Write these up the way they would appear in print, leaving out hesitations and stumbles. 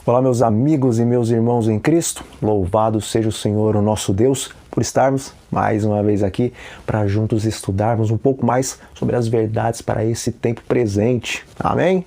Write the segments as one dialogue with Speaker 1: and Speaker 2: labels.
Speaker 1: Olá, meus amigos e meus irmãos em Cristo, louvado seja o Senhor, o nosso Deus, por estarmos mais uma vez aqui para juntos estudarmos um pouco mais sobre as verdades para esse tempo presente. Amém?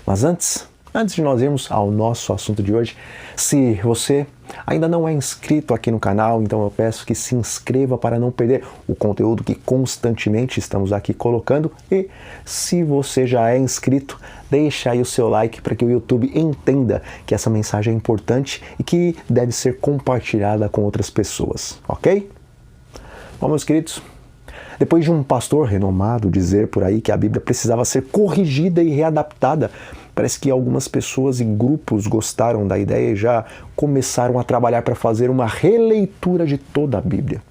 Speaker 1: Mas antes de nós irmos ao nosso assunto de hoje, se você ainda não é inscrito aqui no canal, então eu peço que se inscreva para não perder o conteúdo que constantemente estamos aqui colocando. E se você já é inscrito, deixa aí o seu like para que o YouTube entenda que essa mensagem é importante e que deve ser compartilhada com outras pessoas, ok? Bom, meus queridos, depois de um pastor renomado dizer por aí que a Bíblia precisava ser corrigida e readaptada, parece que algumas pessoas e grupos gostaram da ideia e já começaram a trabalhar para fazer uma releitura de toda a Bíblia.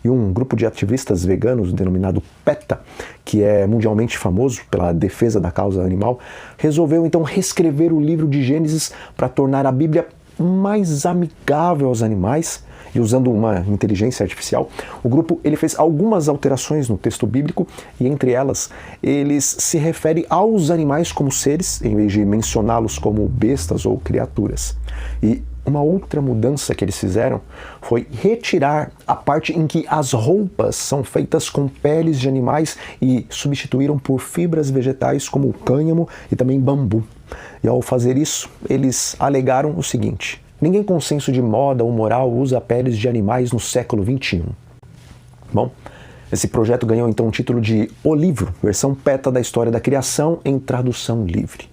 Speaker 1: E um grupo de ativistas veganos, denominado PETA, que é mundialmente famoso pela defesa da causa animal, resolveu então reescrever o livro de Gênesis para tornar a Bíblia mais amigável aos animais. E usando uma inteligência artificial, o grupo fez algumas alterações no texto bíblico e entre elas, eles se referem aos animais como seres, em vez de mencioná-los como bestas ou criaturas. E uma outra mudança que eles fizeram foi retirar a parte em que as roupas são feitas com peles de animais e substituíram por fibras vegetais como cânhamo e também bambu. E ao fazer isso, eles alegaram o seguinte: ninguém com senso de moda ou moral usa peles de animais no século XXI. Bom, esse projeto ganhou então o título de O Livro, versão PETA da história da criação em tradução livre.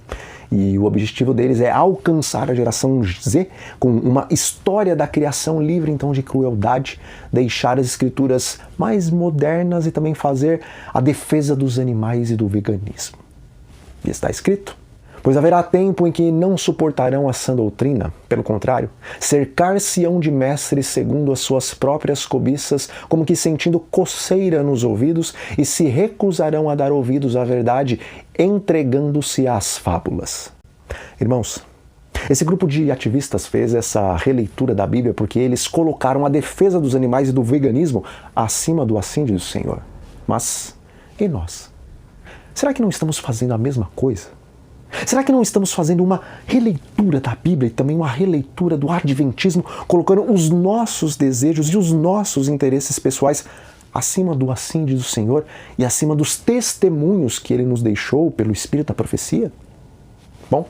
Speaker 1: E o objetivo deles é alcançar a geração Z com uma história da criação livre então de crueldade, deixar as escrituras mais modernas e também fazer a defesa dos animais e do veganismo. E está escrito: pois haverá tempo em que não suportarão a sã doutrina, pelo contrário, cercar-se-ão de mestres segundo as suas próprias cobiças, como que sentindo coceira nos ouvidos, e se recusarão a dar ouvidos à verdade, entregando-se às fábulas. Irmãos, esse grupo de ativistas fez essa releitura da Bíblia porque eles colocaram a defesa dos animais e do veganismo acima do assim diz o Senhor. Mas, e nós? Será que não estamos fazendo a mesma coisa? Será que não estamos fazendo uma releitura da Bíblia e também uma releitura do Adventismo, colocando os nossos desejos e os nossos interesses pessoais acima do assim diz o Senhor e acima dos testemunhos que Ele nos deixou pelo Espírito da profecia? Bom,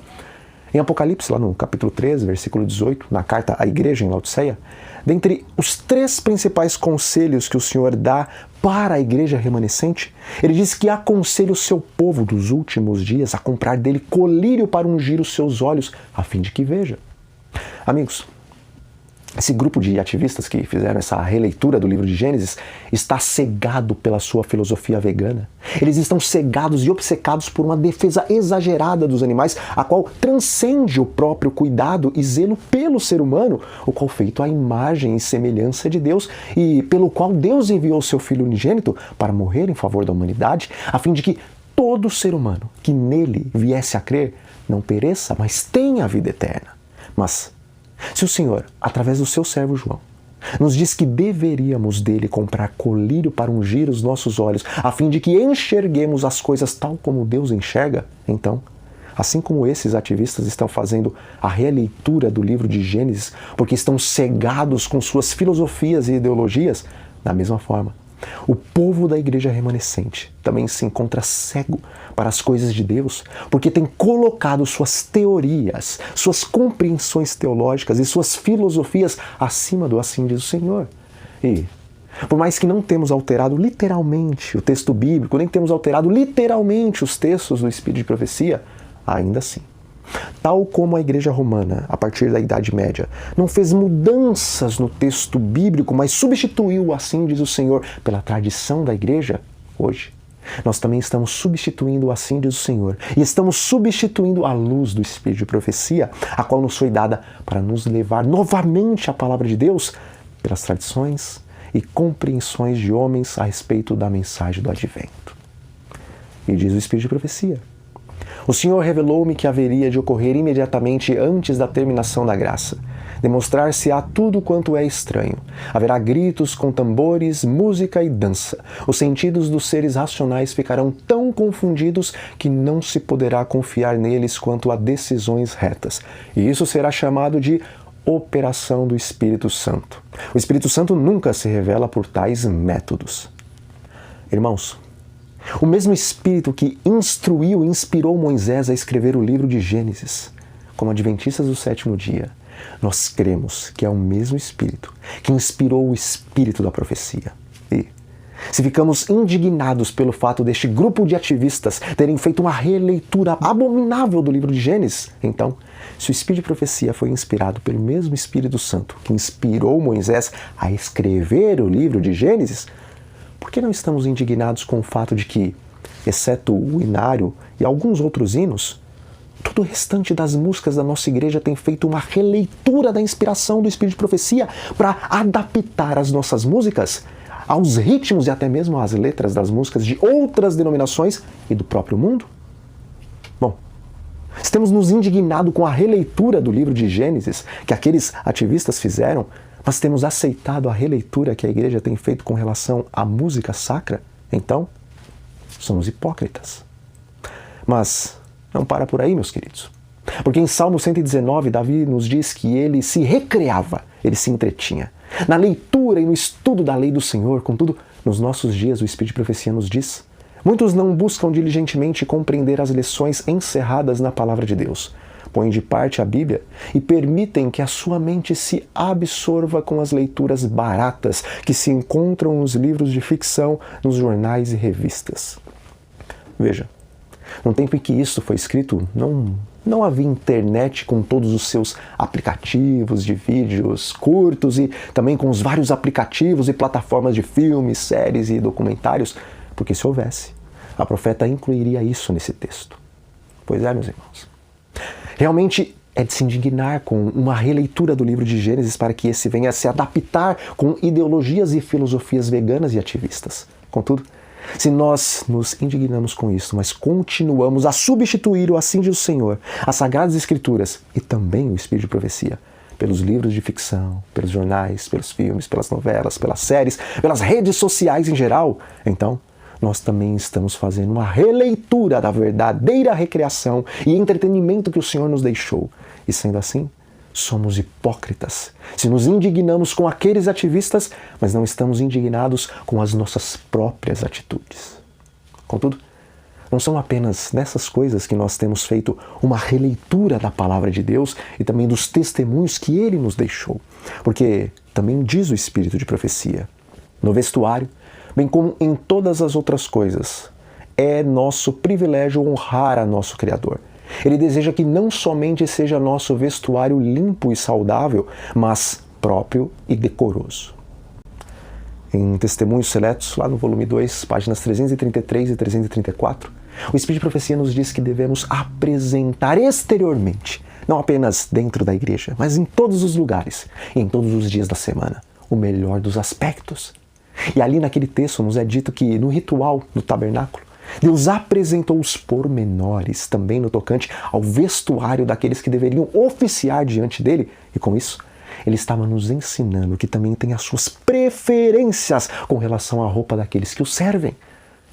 Speaker 1: em Apocalipse, lá no capítulo 13, versículo 18, na carta à igreja em Laodiceia, dentre os 3 principais conselhos que o Senhor dá para a igreja remanescente, ele diz que aconselha o seu povo dos últimos dias a comprar dele colírio para ungir os seus olhos, a fim de que veja. Amigos, esse grupo de ativistas que fizeram essa releitura do livro de Gênesis está cegado pela sua filosofia vegana. Eles estão cegados e obcecados por uma defesa exagerada dos animais, a qual transcende o próprio cuidado e zelo pelo ser humano, o qual feito à imagem e semelhança de Deus e pelo qual Deus enviou seu Filho unigênito para morrer em favor da humanidade, a fim de que todo ser humano que nele viesse a crer não pereça, mas tenha a vida eterna. Mas se o Senhor, através do seu servo João, nos diz que deveríamos dele comprar colírio para ungir os nossos olhos, a fim de que enxerguemos as coisas tal como Deus enxerga, então, assim como esses ativistas estão fazendo a releitura do livro de Gênesis, porque estão cegados com suas filosofias e ideologias, da mesma forma, o povo da igreja remanescente também se encontra cego para as coisas de Deus, porque tem colocado suas teorias, suas compreensões teológicas e suas filosofias acima do assim diz o Senhor. E, por mais que não temos alterado literalmente o texto bíblico, nem temos alterado literalmente os textos do Espírito de Profecia, ainda assim, tal como a igreja romana, a partir da Idade Média, não fez mudanças no texto bíblico, mas substituiu o assim diz o Senhor pela tradição da igreja, hoje, nós também estamos substituindo o assim diz o Senhor e estamos substituindo a luz do Espírito de Profecia, a qual nos foi dada para nos levar novamente à palavra de Deus pelas tradições e compreensões de homens a respeito da mensagem do advento. E diz o Espírito de Profecia: o Senhor revelou-me que haveria de ocorrer imediatamente antes da terminação da graça, Demonstrar-se-á tudo quanto é estranho. Haverá gritos com tambores, música e dança. Os sentidos dos seres racionais ficarão tão confundidos que não se poderá confiar neles quanto a decisões retas. E isso será chamado de operação do Espírito Santo. O Espírito Santo nunca se revela por tais métodos. Irmãos, o mesmo Espírito que instruiu e inspirou Moisés a escrever o livro de Gênesis, como adventistas do sétimo dia, nós cremos que é o mesmo Espírito que inspirou o espírito da profecia. E, se ficamos indignados pelo fato deste grupo de ativistas terem feito uma releitura abominável do livro de Gênesis, então, se o espírito de profecia foi inspirado pelo mesmo Espírito Santo que inspirou Moisés a escrever o livro de Gênesis, por que não estamos indignados com o fato de que, exceto o inário e alguns outros hinos, todo o restante das músicas da nossa igreja tem feito uma releitura da inspiração do Espírito de Profecia para adaptar as nossas músicas aos ritmos e até mesmo às letras das músicas de outras denominações e do próprio mundo? Bom, se temos nos indignado com a releitura do livro de Gênesis que aqueles ativistas fizeram, mas temos aceitado a releitura que a igreja tem feito com relação à música sacra, então somos hipócritas. Mas não para por aí, meus queridos. Porque em Salmo 119, Davi nos diz que ele se recreava, ele se entretinha na leitura e no estudo da lei do Senhor. Contudo, nos nossos dias, o Espírito de Profecia nos diz: muitos não buscam diligentemente compreender as lições encerradas na Palavra de Deus, põem de parte a Bíblia e permitem que a sua mente se absorva com as leituras baratas que se encontram nos livros de ficção, nos jornais e revistas. Veja, no tempo em que isso foi escrito, não havia internet com todos os seus aplicativos de vídeos curtos e também com os vários aplicativos e plataformas de filmes, séries e documentários, porque se houvesse, a profeta incluiria isso nesse texto. Pois é, meus irmãos. Realmente é de se indignar com uma releitura do livro de Gênesis para que esse venha a se adaptar com ideologias e filosofias veganas e ativistas. Contudo, se nós nos indignamos com isso, mas continuamos a substituir o assim diz o Senhor, as Sagradas Escrituras e também o Espírito de Profecia, pelos livros de ficção, pelos jornais, pelos filmes, pelas novelas, pelas séries, pelas redes sociais em geral, então nós também estamos fazendo uma releitura da verdadeira recreação e entretenimento que o Senhor nos deixou. E sendo assim, somos hipócritas se nos indignamos com aqueles ativistas, mas não estamos indignados com as nossas próprias atitudes. Contudo, não são apenas nessas coisas que nós temos feito uma releitura da Palavra de Deus e também dos testemunhos que Ele nos deixou. Porque também diz o Espírito de Profecia, no vestuário, bem como em todas as outras coisas, é nosso privilégio honrar a nosso Criador. Ele deseja que não somente seja nosso vestuário limpo e saudável, mas próprio e decoroso. Em Testemunhos Seletos, lá no volume 2, páginas 333 e 334, o Espírito de Profecia nos diz que devemos apresentar exteriormente, não apenas dentro da igreja, mas em todos os lugares e em todos os dias da semana, o melhor dos aspectos. E ali naquele texto nos é dito que no ritual do tabernáculo, Deus apresentou os pormenores também no tocante ao vestuário daqueles que deveriam oficiar diante dele. E com isso, ele estava nos ensinando que também tem as suas preferências com relação à roupa daqueles que o servem.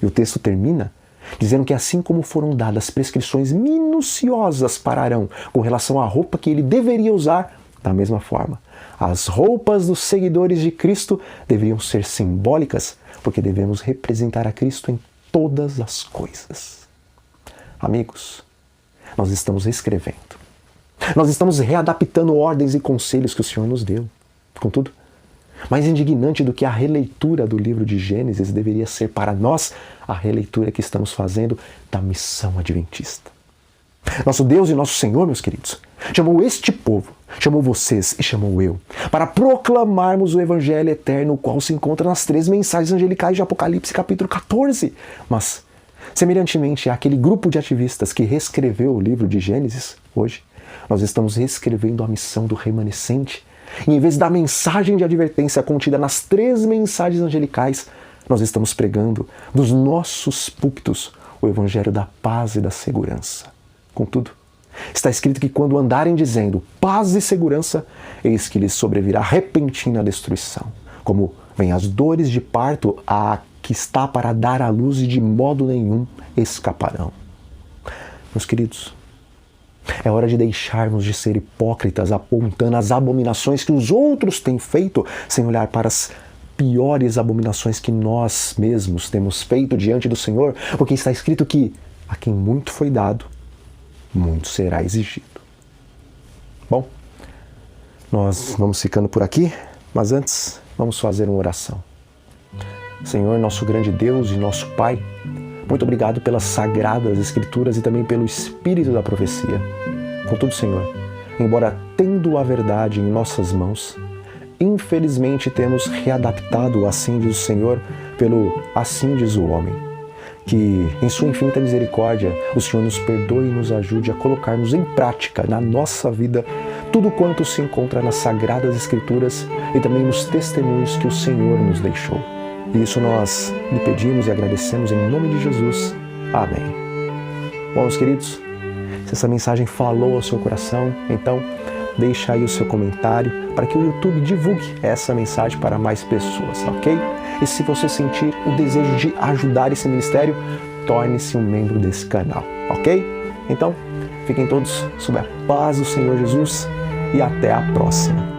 Speaker 1: E o texto termina dizendo que assim como foram dadas prescrições minuciosas para Arão com relação à roupa que ele deveria usar, da mesma forma, as roupas dos seguidores de Cristo deveriam ser simbólicas, porque devemos representar a Cristo em todas as coisas. Amigos, nós estamos reescrevendo. Nós estamos readaptando ordens e conselhos que o Senhor nos deu. Contudo, mais indignante do que a releitura do livro de Gênesis deveria ser para nós a releitura que estamos fazendo da missão adventista. Nosso Deus e nosso Senhor, meus queridos, chamou este povo, chamou vocês e chamou eu, para proclamarmos o Evangelho eterno, o qual se encontra nas 3 mensagens angelicais de Apocalipse, capítulo 14. Mas, semelhantemente àquele grupo de ativistas que reescreveu o livro de Gênesis, hoje, nós estamos reescrevendo a missão do remanescente. E em vez da mensagem de advertência contida nas 3 mensagens angelicais, nós estamos pregando dos nossos púlpitos o Evangelho da paz e da segurança. Contudo, Está escrito que quando andarem dizendo paz e segurança, eis que lhes sobrevirá repentina destruição. Como vem as dores de parto a que está para dar à luz e de modo nenhum escaparão. Meus queridos, é hora de deixarmos de ser hipócritas apontando as abominações que os outros têm feito, sem olhar para as piores abominações que nós mesmos temos feito diante do Senhor, porque está escrito que a quem muito foi dado, muito será exigido. Bom, nós vamos ficando por aqui, mas antes vamos fazer uma oração. Senhor, nosso grande Deus e nosso Pai, muito obrigado pelas sagradas Escrituras e também pelo Espírito da profecia. Contudo, Senhor, embora tendo a verdade em nossas mãos, infelizmente temos readaptado o assim diz o Senhor pelo assim diz o homem. Que, em sua infinita misericórdia, o Senhor nos perdoe e nos ajude a colocarmos em prática, na nossa vida, tudo quanto se encontra nas Sagradas Escrituras e também nos testemunhos que o Senhor nos deixou. E isso nós lhe pedimos e agradecemos em nome de Jesus. Amém. Bom, meus queridos, se essa mensagem falou ao seu coração, então deixa aí o seu comentário para que o YouTube divulgue essa mensagem para mais pessoas, ok? E se você sentir o desejo de ajudar esse ministério, torne-se um membro desse canal, ok? Então, fiquem todos sob a paz do Senhor Jesus e até a próxima.